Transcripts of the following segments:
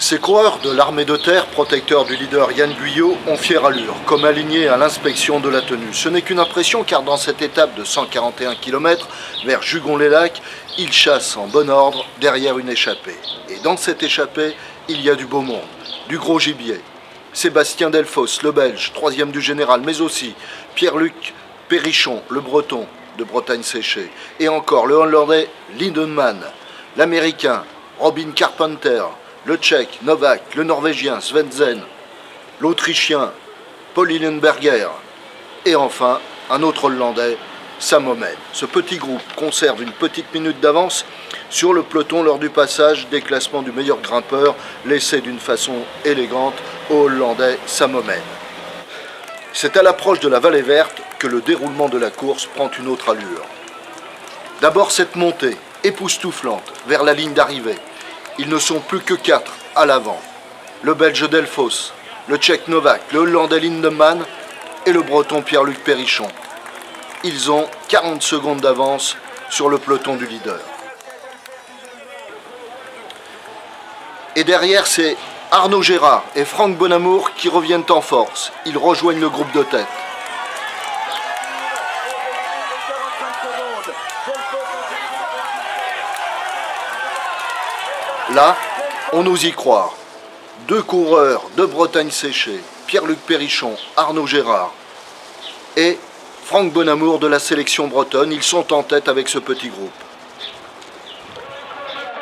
Ces coureurs de l'armée de terre, protecteurs du leader Yann Guyot, ont fière allure, comme alignés à l'inspection de la tenue. Ce n'est qu'une impression car dans cette étape de 141 km vers Jugon-les-Lacs, ils chassent en bon ordre derrière une échappée. Et dans cette échappée, il y a du beau monde, du gros gibier. Sébastien Delfosse, le Belge, 3e du général, mais aussi Pierre-Luc Périchon, le Breton de Bretagne séchée. Et encore le Hollandais Lindemann, l'Américain Robin Carpenter, le Tchèque Novak, le Norvégien Svensson, l'Autrichien Paul Lillenberger et enfin un autre Hollandais, Sam Omen. Ce petit groupe conserve une petite minute d'avance sur le peloton lors du passage des classements du meilleur grimpeur, laissé d'une façon élégante au Hollandais Sam Omen. C'est à l'approche de la vallée verte que le déroulement de la course prend une autre allure. D'abord cette montée époustouflante vers la ligne d'arrivée. Ils ne sont plus que 4 à l'avant. Le Belge Delfosse, le Tchèque Novak, le Hollandais Lindemann et le Breton Pierre-Luc Périchon. Ils ont 40 secondes d'avance sur le peloton du leader. Et derrière, c'est Arnaud Gérard et Franck Bonamour qui reviennent en force. Ils rejoignent le groupe de tête. Là, on ose y croire. 2 coureurs de Bretagne séchée, Pierre-Luc Périchon, Arnaud Gérard et Franck Bonamour de la sélection bretonne, ils sont en tête avec ce petit groupe.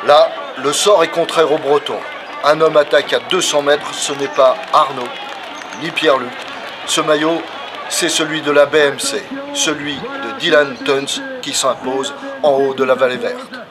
Là, le sort est contraire aux Bretons. Un homme attaque à 200 mètres, ce n'est pas Arnaud, ni Pierre-Luc. Ce maillot, c'est celui de la BMC, celui de Dylan Teuns qui s'impose en haut de la vallée verte.